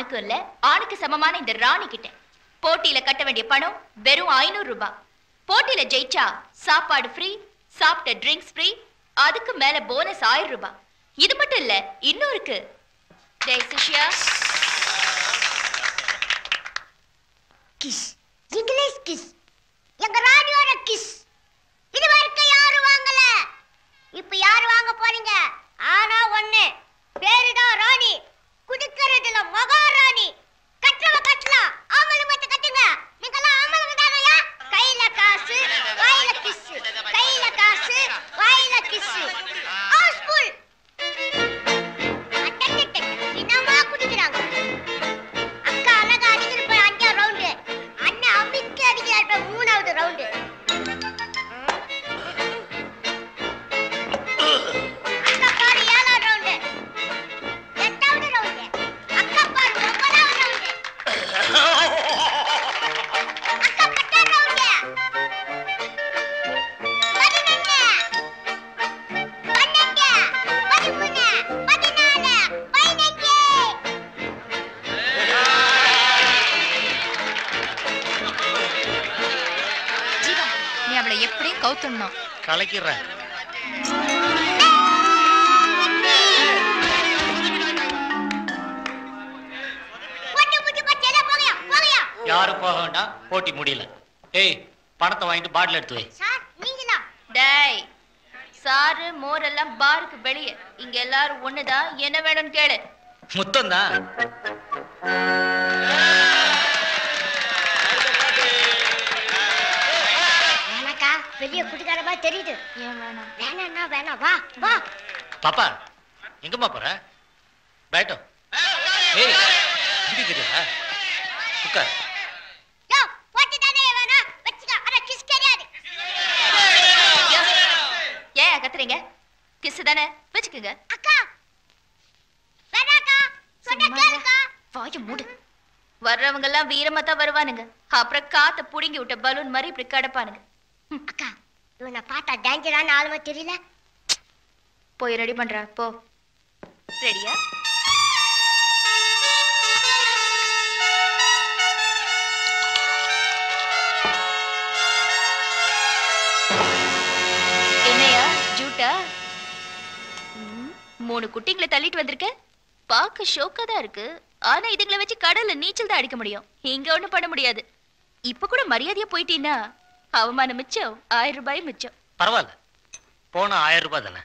ஆணுக்கும் இல்ல, ஆணுக்கு சமமான இந்த ராணி கிட்ட போட்டியில கட்ட வேண்டிய பணம் வெறும் 500 ரூபாய். போட்டியில ஜெயிச்சா சாப்பாடு ஃப்ரீ, சாப்பிட்ட ட்ரிங்க்ஸ் ஃப்ரீ, அதுக்கு மேல போனஸ் 1000 ரூபாய். இது மட்டும் இல்ல, இன்னும் இருக்கு. டேய் சிஷ்யா, கிஸ், இங்கிலீஷ் கிஸ், எங்க ராணியோட கிஸ். இது வரைக்கும் யாரும் வாங்கல, இப்ப யாரு வாங்க போறீங்க? ஆனா ஒண்ணு, பேருதான் ராணி, குடிக்கிறதுல மகாராணி. கட்டவ கட்டலாம், ஆமல மட்டும் கட்டுங்க. நீங்களாம் ஆமலுங்க தானையா? கையில காசு வாயில கிஸ், கையில காசு வாயில கிஸ். ஹவுஸ்ஃபுல். தினமா குடிக்கிறாங்க. அக்கா அழகா அடிக்கிற போய் 5 ரவுண்டு, அண்ணன் அமிக்கு அடிக்கிறார் 3வது ரவுண்டு. அக்கா பாரு 7வது ரவுண்டு, 8வது ரவுண்டு. அக்கா பாரு 9வது ரவுண்டு. அக்கா 10வது ரவுண்டு. 11, 12, 13, 14, 15. ஜீவா, நீ அவளை எப்படியும் கவுத்தணும். கலக்கிறேன். யாரும் போக வேண்டாம், போட்டி முடியல. ஏய், பணத்தை வாங்கிட்டு பாட்டில் எடுத்து வை. சார் நீங்களா? டேய், சாரு மோரெல்லாம் பாருக்கு வெளியே. இங்க எல்லாரும் ஒண்ணுதான், என்ன வேணும்னு கேளு. முத்தம் தான். வேணாக்கா, வெளிய குடிக்காரமா தெரியுது. ஏன் வேணாம்? வேணாண்ணா வேணாம், வா வா. பாப்பா, எங்கம்மா போற? பேட்டம். ஏய், இப்படி தெரியா? உட்கார். யோ, போட்டி தானே வேணா, வச்சுக்க. அட கிஸ் கிடையாது. ஏன் கத்துறீங்க? கிஸ் தானே, வச்சுக்குங்க. அக்கா வேணாக்கா, சொன்ன கேளுக்கா. வாய மூடு. வர்றவங்க எல்லாம் வீரமா தான் வருவானுங்க. அப்புறம் காத்த புடுங்கி விட்ட பலூன் மாதிரி இப்படி கடப்பானுங்க. அக்கா, இவனை பார்த்தா டேஞ்சரான ஆளுமா தெரியல? போய் ரெடி பண்றா, போ. ரெடியா? என்னையா ஜூட்டா? 3 குட்டிங்களை தள்ளிட்டு வந்திருக்க. பார்க்க ஷோக்கா தான் இருக்கு. ஆனா இதுங்களை வச்சு கடல்ல நீச்சல் தான் அடிக்க முடியும். இங்க ஒண்ணும் பண்ண முடியாது. இப்ப கூட மரியாதையா போயிட்டீன்னா அவமானம் மிச்சம், 1000 ரூபாய் மிச்சம். பரவாயில்ல, போனா 1000 ரூபாய் தானே,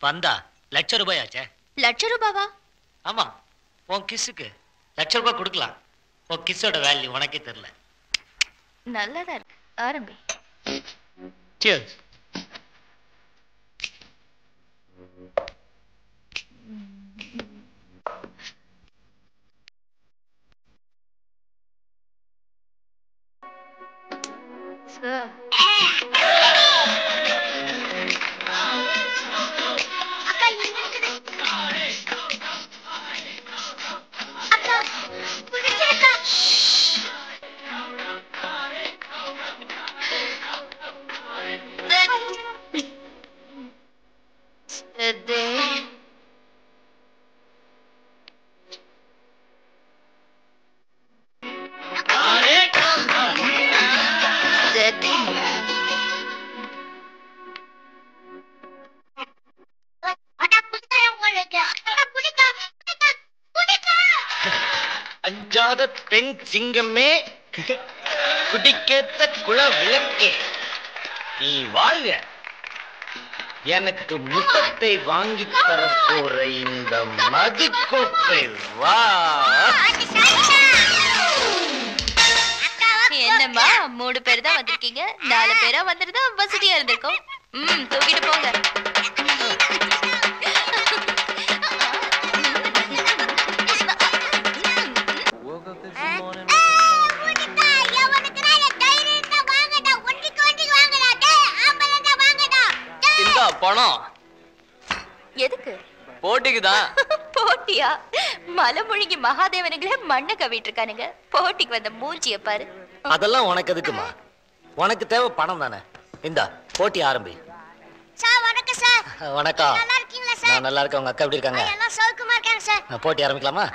வந்தா லட்சம் ரூபாய் ஆச்சே. லட்சம் ரூபாவா? ஆமா, உன் கிஸ்ஸுக்கு லட்சம் ரூபாய் கொடுக்கலாம். உன் கிஸ்ஸோட வேல்யூ உனக்கே தெரியல. நல்லதா இருக்கு, ஆரம்பி. Cheers. Sir. அக்கா இங்க இருக்குது. அக்கா புடிச்சிருக்கா. அஞ்சாத பெண் சிங்கமே, குடிக்கேத்த குள விளக்கே, நீ வாழ்க. எனக்கு முத்தத்தை வாங்கி தர போற இந்த மது கோப்பை வா. என்னம்மா 3 பேர் தான் வந்திருக்கீங்க, 4 பேரா வந்திருந்தா வசதியா இருந்திருக்கும். தூக்கிட்டு போங்க. பணம் எதுக்கு? போட்டிக்கு தான். போட்டியா? மலை முழுங்கி மகாதேவனுங்களே மண்ணை கவிட்டு இருக்கானுங்க. போட்டிக்கு வந்த மூஞ்சிய பாரு. அதெல்லாம் உனக்கு எதுக்குமா? உனக்கு தேவை பணம் தானே. இந்தா போட்டி ஆரம்பி. சார் வணக்கம் சார். வணக்கம். நல்லா இருக்கீங்களா சார்? நான் நல்லா இருக்கேன். உங்க அக்கா எப்படி இருக்காங்க? எல்லாம் சௌக்கியமா இருக்காங்க சார். போட்டி ஆரம்பிக்கலாமா?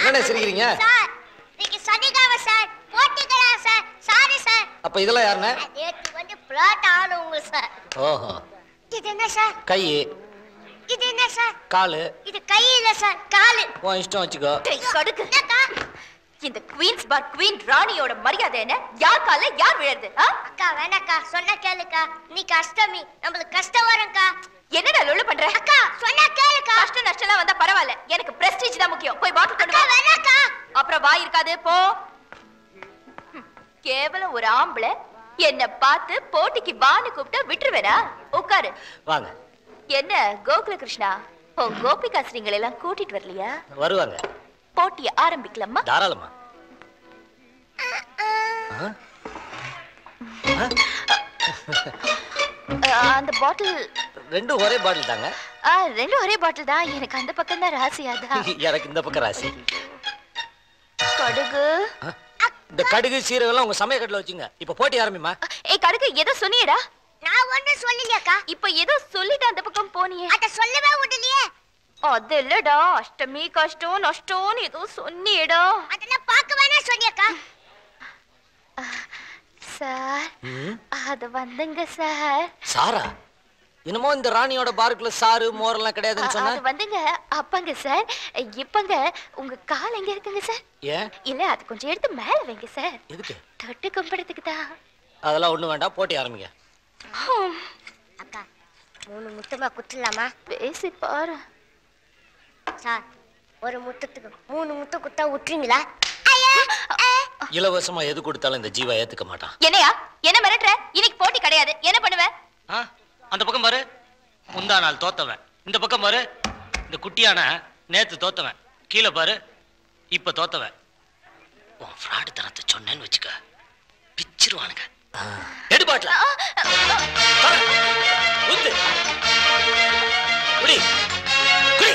என்னடா சிரிக்கிறீங்க? சார் இன்னைக்கு சனிக்கிழமை சார், போட்டிக்கிறா சார். Sorry sir. அப்ப இதெல்லாம் யாருண்ணே? நேத்து வந்து பிளாட் ஆளுங்க சார். ஓஹோ. இது என்ன சார்? கை. இது என்ன சார்? காலு. இது கை இல்ல சார், காலு. உன் இஷ்டம் வச்சுக்கோ. கடுக்கு. என்னக்கா? இந்த குவீன்ஸ் பார் குவீன் ராணியோட மரியாதை என்ன? யார் கால யார் விழுறது? அக்கா வேணாக்கா, சொன்னா கேளுக்கா. இன்னைக்கு அஷ்டமி, நம்மளுக்கு கஷ்டம் வரும்க்கா. என்னடா லொல்லு பண்ற? அக்கா சொன்னா கேளுக்கா. கஷ்டம் நஷ்டம்லாம் வந்தா பரவாயில்ல, எனக்கு பிரஸ்டீஜ் தான் முக்கியம். போய் பாட்டில் கொண்டு அக்கா வா. வேணாக்கா. அப்புறம் வாய் இருக்காது, போ. கேவலம் ஒரு ஆம்பளை என்ன பார்த்து போட்டிக்கு வான்னு கூப்பிட்டா விட்டுருவேனா? உட்காரு. வாங்க. என்ன கோகுல கிருஷ்ணா, உன் கோபிகா ஸ்ரீங்களை எல்லாம் கூட்டிட்டு வரலையா? வருவாங்க. போட்டியை ஆரம்பிக்கலாமா? தாராளமா. அந்த பாட்டில் ரெண்டும் ஒரே பாட்டில் தாங்க. ரெண்டும் ஒரே பாட்டில் தான். எனக்கு அந்த பக்கம் தான் ராசியாதான். எனக்கு இந்த பக்கம் ராசி. கடுகு. இந்த கடுகு சீரகம் எல்லாம் உங்க சமயக்கட்டுல வச்சுங்க. இப்ப போட்டி ஆரம்பிமா. ஏய் கடுகு, ஏதோ சொன்னியேடா. நான் ஒண்ணும் சொல்லலையாக்கா. இப்ப ஏதோ சொல்லிட்டு அந்த பக்கம் போனியே. அத சொல்லவே விடலையே. அது இல்லடா, அஷ்டமி கஷ்டம் நஷ்டம்னு ஏதோ சொன்னியேடா. அதெல்லாம் பார்க்க வேணா சொன்னியாக்கா. சார் அது வந்துங்க சார். சாரா? என்னமோ இந்த ராணியோட பார்க்குல சாரு மோரெல்லாம் கிடையாதுன்னு சொன்னா. அது வந்துங்க அப்பங்க சார். இப்பங்க உங்க கால் எங்க இருக்குங்க சார்? ஏன்? இல்ல அது கொஞ்சம் எடுத்து மேல வைங்க சார். எதுக்கு? தொட்டு கும்பிடுறதுக்கு தான். அதெல்லாம் ஒண்ணு வேண்டாம், போட்டி ஆரம்பிங்க. அக்கா 3 முத்தமா குத்தலாமா? பேசி பாரு சார். ஒரு முத்தத்துக்கு 3 முத்தம் குத்தா விட்டுறீங்களா? இலவசமா எது கொடுத்தாலும் இந்த ஜீவா ஏத்துக்க மாட்டான். என்னையா என்ன மிரட்டுற? இன்னைக்கு போட்டி கிடையாது, என்ன பண்ணுவ? அந்த பக்கம் பாரு, முந்தா நாள் தோத்தவன். இந்த பக்கம் பாரு, இந்த குட்டியான நேத்து தோத்தவன். கீழே பாரு, இப்ப தோத்தவன். உன் ஃப்ராடு தரத்தை சொன்னேன்னு வச்சுக்க, பிச்சிருவானுங்க. எடு பாட்டில ஊத்து. குடி குடி.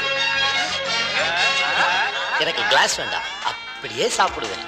எனக்கு கிளாஸ் வேண்டாம், அப்படியே சாப்பிடுவேன்.